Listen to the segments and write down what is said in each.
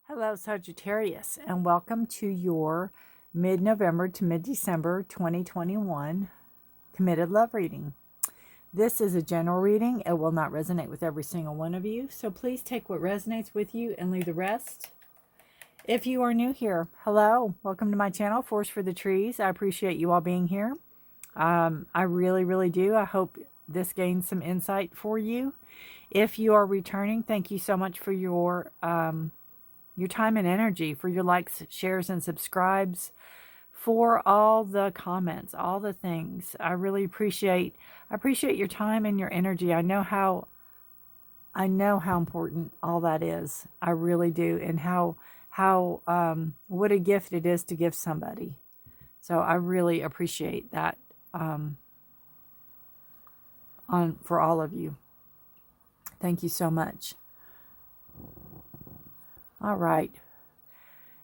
Hello, Sagittarius, and welcome to your mid-November to mid-December 2021 committed love reading. This is a general reading. It will not resonate with every single one of you, so please take what resonates with you and leave the rest. If you are new here, hello, welcome to my channel, Forest for the Trees. I appreciate you all being here. I really do. I hope this gains some insight for you. If you are returning, thank you so much for your time and energy, for your likes, shares, and subscribes, for all the comments, all the things. I really appreciate your time and your energy. I know how important all that is. I really do, and how what a gift it is to give somebody. So I really appreciate that for all of you. Thank you so much. All right.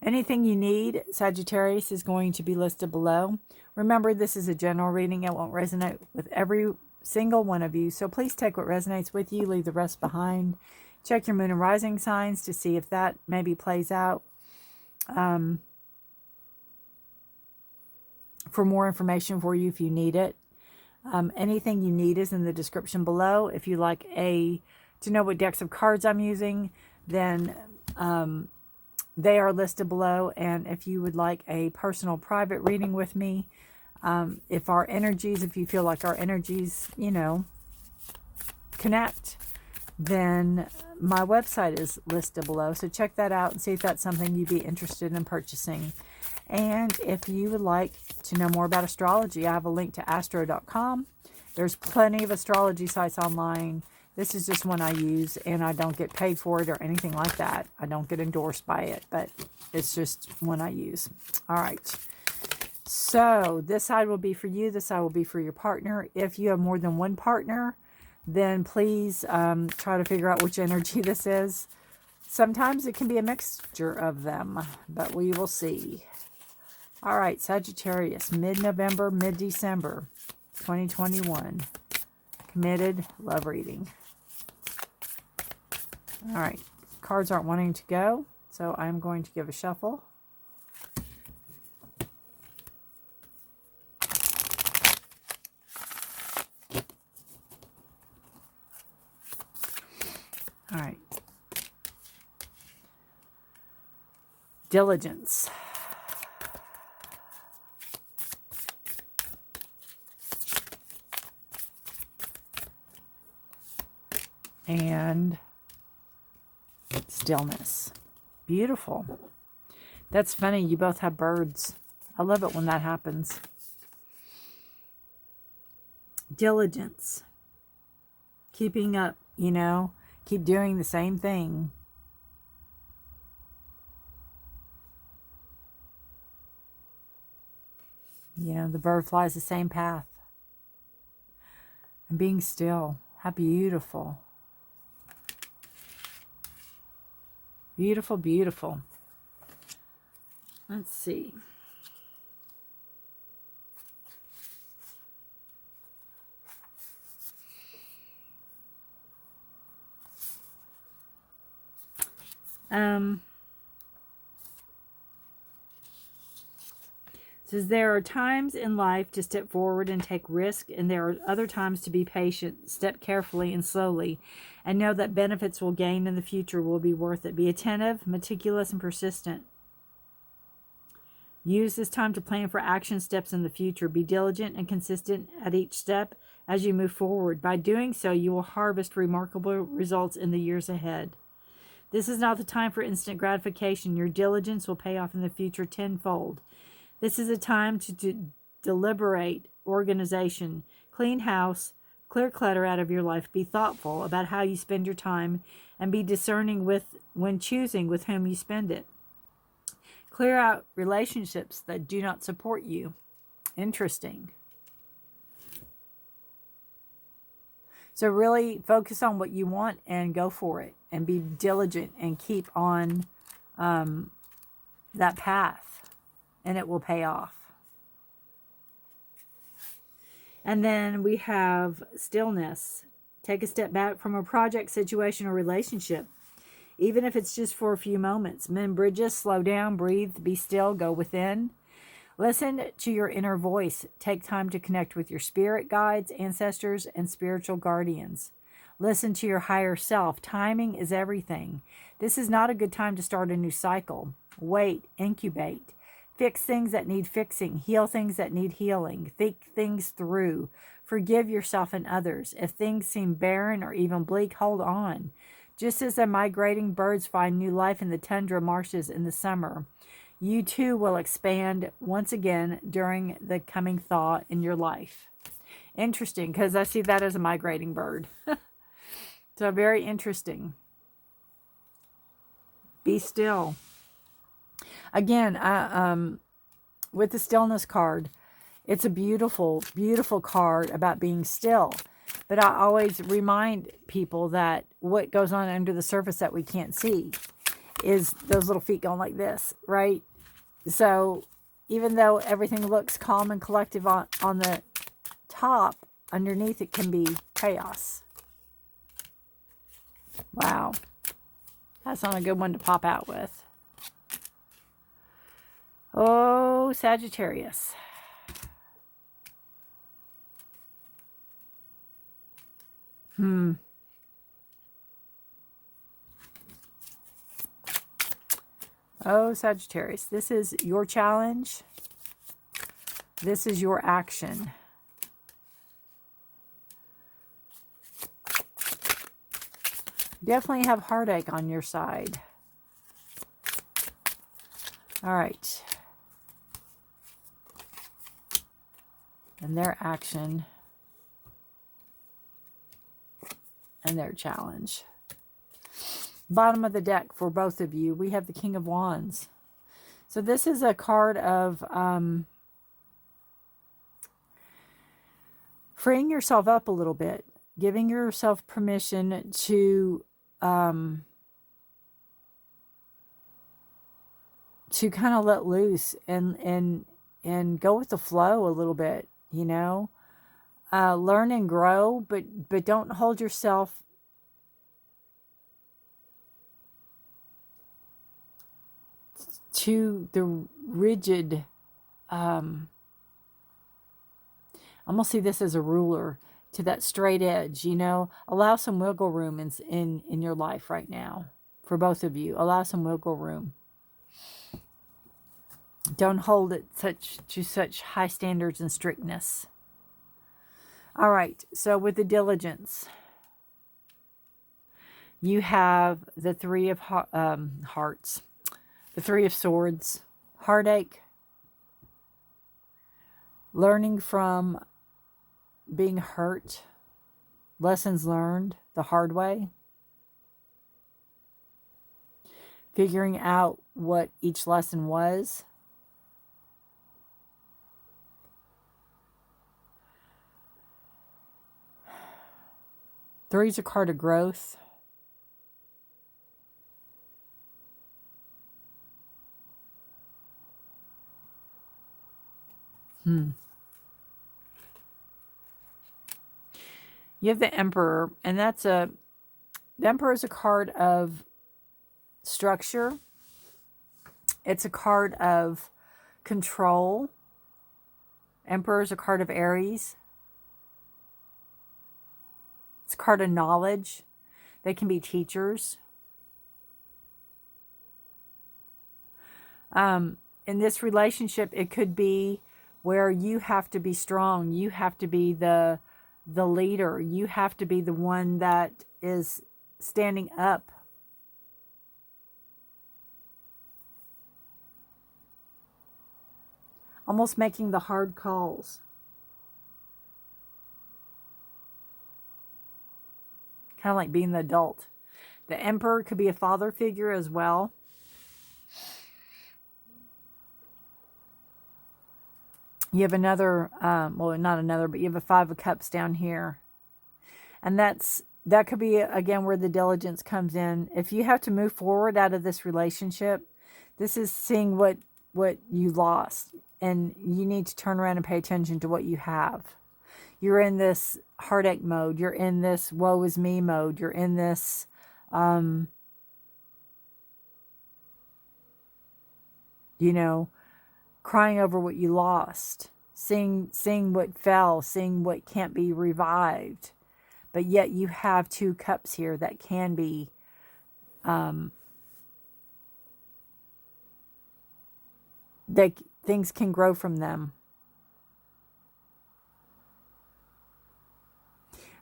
Anything you need, Sagittarius, is going to be listed below. Remember, this is a general reading. It won't resonate with every single one of you. So please take what resonates with you. Leave the rest behind. Check your moon and rising signs to see if that maybe plays out. For more information for you if you need it. Anything you need is in the description below. If you like to know what decks of cards I'm using, then they are listed below. And if you would like a personal private reading with me, if you feel like our energies, connect, then my website is listed below. So check that out and see if that's something you'd be interested in purchasing. And if you would like to know more about astrology, I have a link to astro.com. There's plenty of astrology sites online. This is just one I use, and I don't get paid for it or anything like that. I don't get endorsed by it, but it's just one I use. All right. So this side will be for you. This side will be for your partner. If you have more than one partner, then please try to figure out which energy this is. Sometimes it can be a mixture of them, but we will see. All right, Sagittarius, mid-November, mid-December, 2021. Committed love reading. All right, cards aren't wanting to go, so I'm going to give a shuffle. All right. Diligence. And stillness. Beautiful. That's funny. You both have birds. I love it when that happens. Diligence. Keeping up, keep doing the same thing. The bird flies the same path. And being still. How beautiful. Beautiful, beautiful. Let's see. It says there are times in life to step forward and take risk, and there are other times to be patient, step carefully and slowly, and know that benefits will gain in the future will be worth it. Be attentive, meticulous, and persistent. Use this time to plan for action steps in the future. Be diligent and consistent at each step as you move forward. By doing so, you will harvest remarkable results in the years ahead. This is not the time for instant gratification. Your diligence will pay off in the future tenfold. This is a time to deliberate organization, clean house, clear clutter out of your life. Be thoughtful about how you spend your time and be discerning when choosing with whom you spend it. Clear out relationships that do not support you. Interesting. So really focus on what you want and go for it, and be diligent and keep on that path. And it will pay off. And then we have stillness. Take a step back from a project, situation, or relationship. even if it's just for a few moments. Mend bridges, slow down, breathe, be still, go within. Listen to your inner voice. Take time to connect with your spirit guides, ancestors, and spiritual guardians. Listen to your higher self. Timing is everything. This is not a good time to start a new cycle. Wait, incubate. Fix things that need fixing. Heal things that need healing. Think things through. Forgive yourself and others. If things seem barren or even bleak, hold on. Just as the migrating birds find new life in the tundra marshes in the summer, you too will expand once again during the coming thaw in your life. Interesting, because I see that as a migrating bird. So very interesting. Be still. Again, with the stillness card, it's a beautiful, beautiful card about being still. But I always remind people that what goes on under the surface that we can't see is those little feet going like this, right? So even though everything looks calm and collective on the top, underneath it can be chaos. Wow. That's not a good one to pop out with. Oh, Sagittarius. Oh, Sagittarius. This is your challenge. This is your action. Definitely have heartache on your side. All right. And their action. And their challenge. Bottom of the deck for both of you, we have the King of Wands. So this is a card of freeing yourself up a little bit, giving yourself permission to kind of let loose and go with the flow a little bit, you know. Learn and grow, but don't hold yourself to the rigid, I'm going to see this as a ruler, to that straight edge, you know. Allow some wiggle room in your life right now. For both of you, allow some wiggle room. Don't hold it to such high standards and strictness. All right, so with the diligence, you have the Three of Hearts, the Three of Swords, heartache, learning from being hurt, lessons learned the hard way, figuring out what each lesson was. Three's a card of growth. You have the Emperor, and the Emperor is a card of structure. It's a card of control. Emperor is a card of Aries. It's a card of knowledge. They can be teachers. In this relationship, it could be where you have to be strong. You have to be the leader. You have to be the one that is standing up. Almost making the hard calls. Kind of like being the adult. The Emperor could be a father figure as well. You have another, well, not another, but you have a Five of Cups down here. And that could be, again, where the diligence comes in. If you have to move forward out of this relationship, this is seeing what you lost. And you need to turn around and pay attention to what you have. You're in this heartache mode. You're in this woe is me mode. You're in this You know, crying over what you lost, seeing what fell, seeing what can't be revived. But yet you have two cups here that can be things can grow from them.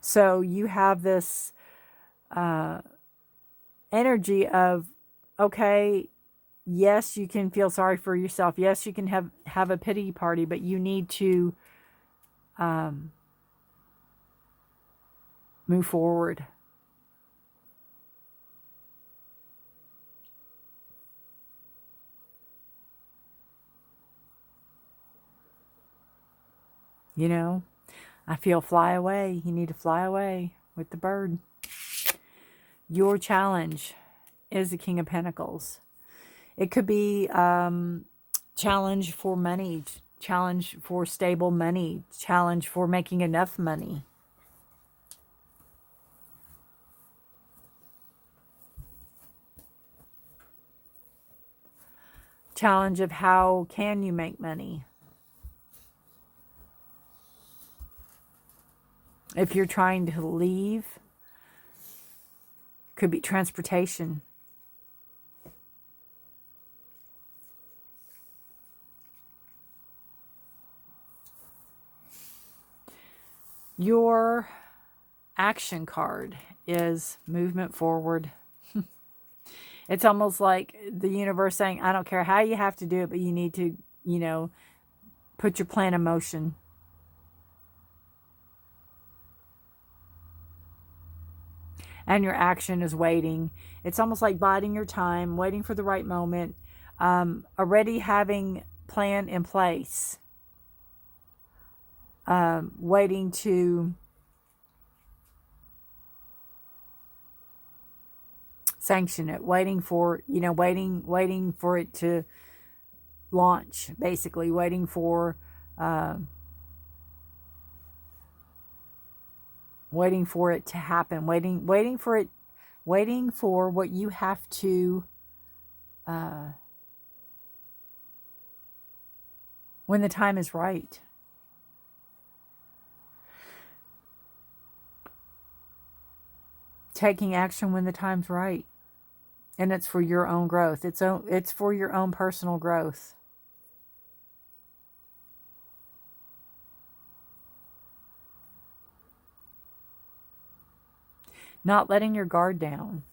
So you have this energy of, okay, yes, you can feel sorry for yourself. Yes, you can have a pity party, but you need to move forward. You know, I feel fly away. You need to fly away with the bird. Your challenge is the King of Pentacles. It could be challenge for money, challenge for stable money, challenge for making enough money. Challenge of how can you make money. If you're trying to leave, could be transportation. Your action card is movement forward. It's almost like the universe saying, I don't care how you have to do it, but you need to, you know, put your plan in motion. And your action is waiting. It's almost like biding your time, waiting for the right moment, already having plan in place, waiting to sanction it, waiting for, you know, waiting for it to launch, basically waiting for it to happen, waiting for what you have to when the time is right. Taking action when the time's right. And it's for your own growth. It's for your own personal growth. Not letting your guard down.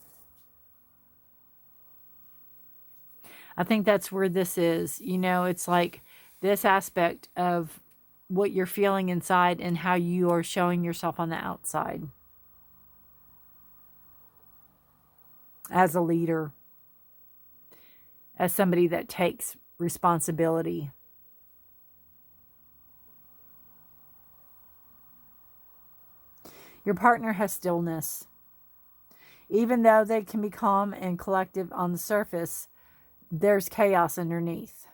I think that's where this is. You know, it's like this aspect of what you're feeling inside and how you are showing yourself on the outside. As a leader. As somebody that takes responsibility. Your partner has stillness. Even though they can be calm and collective on the surface, there's chaos underneath.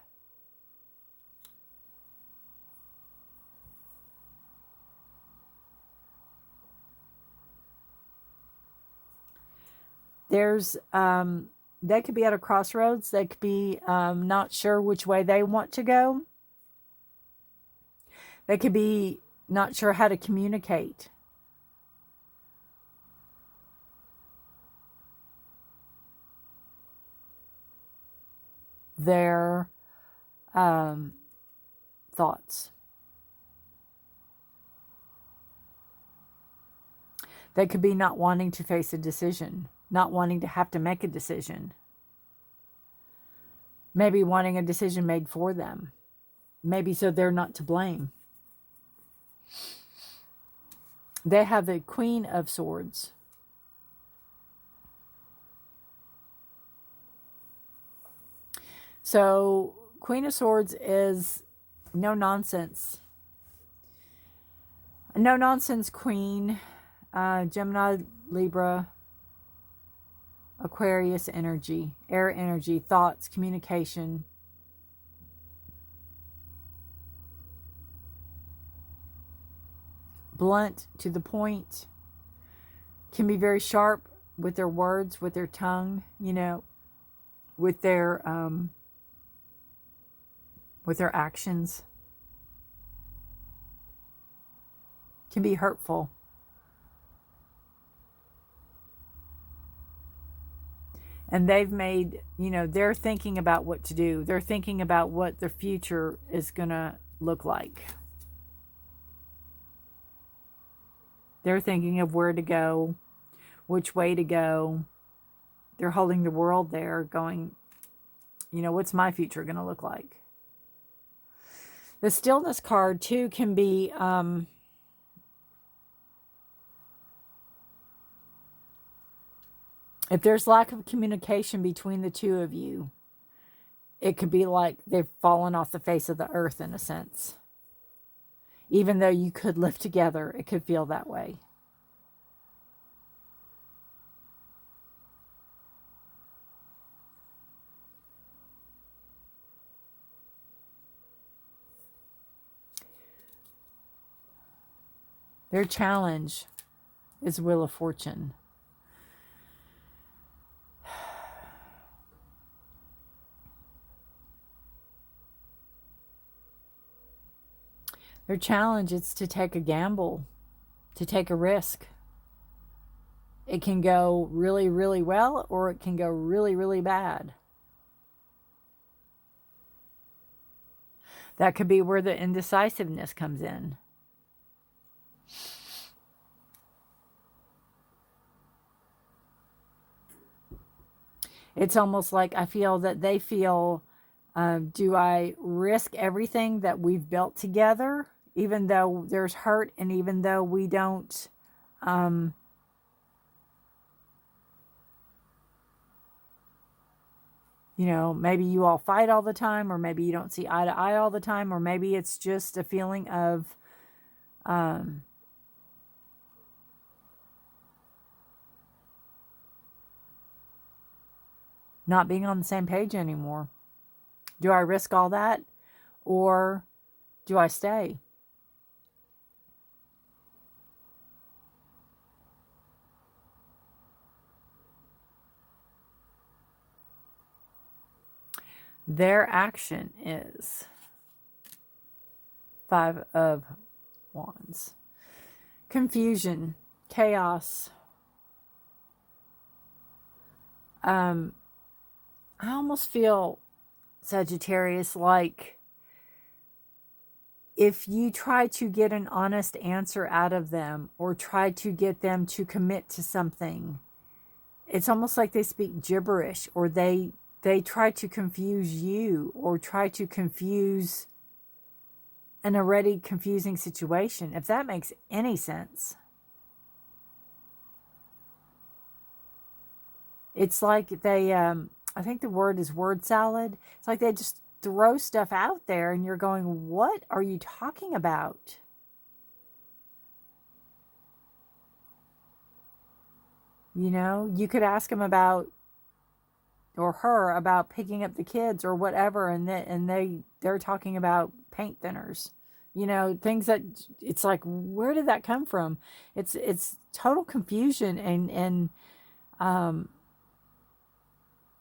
There's, they could be at a crossroads. They could be not sure which way they want to go. They could be not sure how to communicate. Their thoughts. They could be not wanting to face a decision, not wanting to have to make a decision. Maybe wanting a decision made for them. Maybe so they're not to blame. They have the Queen of Swords. So, Queen of Swords is no nonsense. No nonsense queen. Gemini, Libra, Aquarius energy, air energy, thoughts, communication. Blunt, to the point. Can be very sharp with their words, with their tongue, you know, with their with their actions can be hurtful. And they've made, they're thinking about what to do. They're thinking about what their future is going to look like. They're thinking of where to go, which way to go. They're holding the world there going, what's my future going to look like? The stillness card, too, can be... if there's lack of communication between the two of you, it could be like they've fallen off the face of the earth in a sense. Even though you could live together, it could feel that way. Their challenge is Wheel of Fortune. Their challenge is to take a gamble, to take a risk. It can go really, really well, or it can go really, really bad. That could be where the indecisiveness comes in. It's almost like I feel that they feel, do I risk everything that we've built together, even though there's hurt and even though we don't, maybe you all fight all the time, or maybe you don't see eye to eye all the time, or maybe it's just a feeling of, not being on the same page anymore. Do I risk all that, or do I stay? Their action is 5 of Wands. Confusion, chaos. I almost feel, Sagittarius, like if you try to get an honest answer out of them or try to get them to commit to something, it's almost like they speak gibberish, or they try to confuse you, or try to confuse an already confusing situation, if that makes any sense. It's like they, I think the word is word salad. It's like they just throw stuff out there and you're going, what are you talking about? You could ask them about, or her, about picking up the kids or whatever, and they're talking about paint thinners. Things that it's like, where did that come from? It's total confusion and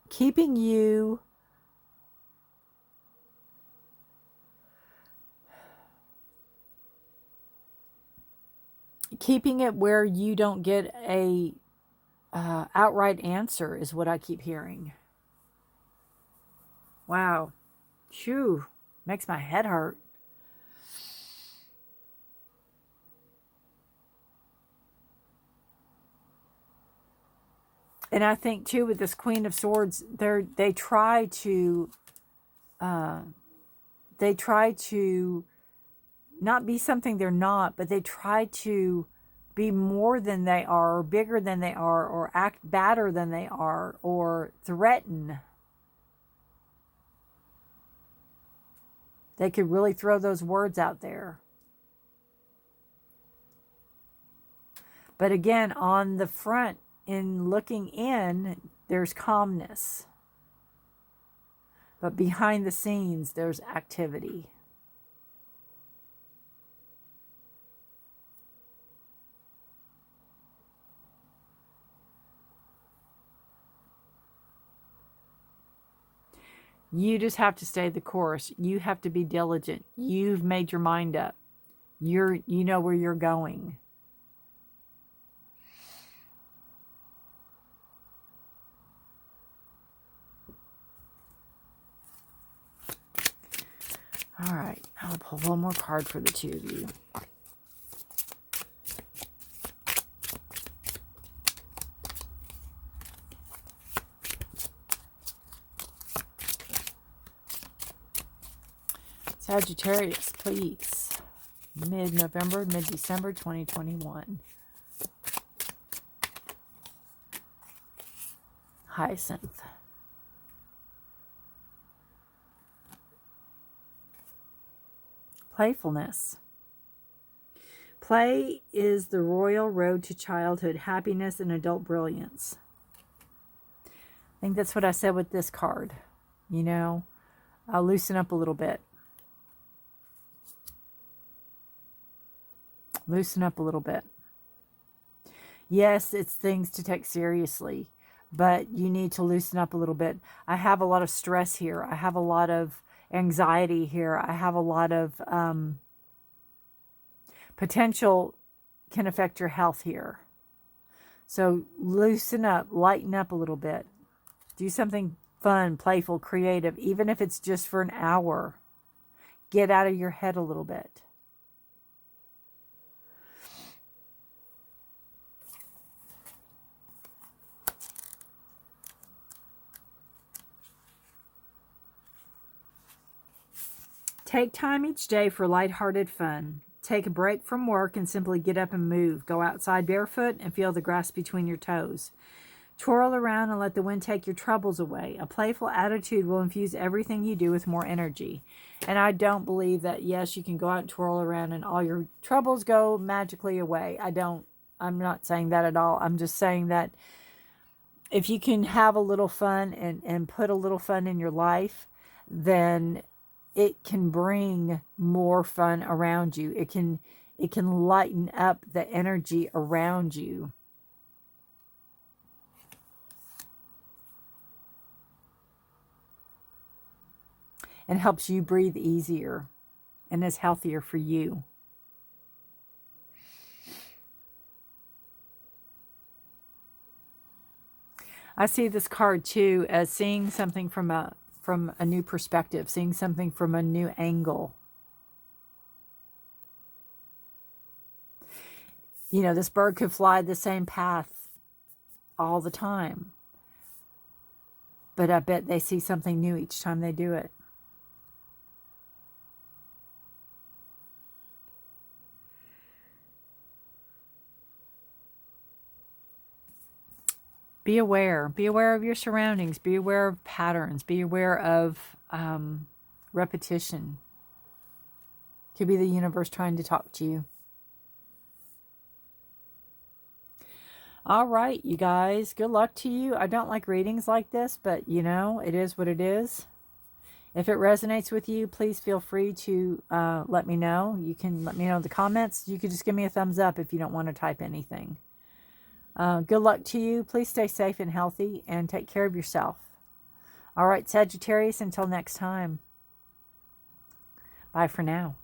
keeping you keeping it where you don't get a outright answer is what I keep hearing. Wow. Phew. Makes my head hurt. And I think too, with this Queen of Swords, they try to not be something they're not, but they try to be more than they are, or bigger than they are, or act badder than they are, or threaten. They could really throw those words out there. But again, on the front, in looking in, there's calmness. But behind the scenes, there's activity. You just have to stay the course. You have to be diligent. You've made your mind up. You know where you're going. All right, I'll pull one more card for the two of you. Sagittarius, please. Mid-November, mid-December 2021. Hyacinth. Playfulness. Play is the royal road to childhood, happiness, and adult brilliance. I think that's what I said with this card. You know, I'll loosen up a little bit. Loosen up a little bit. Yes, it's things to take seriously, but you need to loosen up a little bit. I have a lot of stress here. I have a lot of anxiety here. I have a lot of potential can affect your health here. So loosen up, lighten up a little bit. Do something fun, playful, creative, even if it's just for an hour. Get out of your head a little bit. Take time each day for lighthearted fun. Take a break from work and simply get up and move. Go outside barefoot and feel the grass between your toes. Twirl around and let the wind take your troubles away. A playful attitude will infuse everything you do with more energy. And I don't believe that, yes, you can go out and twirl around and all your troubles go magically away. I'm not saying that at all. I'm just saying that if you can have a little fun and put a little fun in your life, then it can bring more fun around you. It can lighten up the energy around you. And helps you breathe easier and is healthier for you. I see this card too as seeing something from a new perspective, seeing something from a new angle. You know, this bird could fly the same path all the time, but I bet they see something new each time they do it. Be aware. Be aware of your surroundings. Be aware of patterns. Be aware of repetition. Could be the universe trying to talk to you. All right, you guys. Good luck to you. I don't like readings like this, but you know, it is what it is. If it resonates with you, please feel free to let me know. You can let me know in the comments. You can just give me a thumbs up if you don't want to type anything. Good luck to you. Please stay safe and healthy and take care of yourself. All right, Sagittarius, until next time. Bye for now.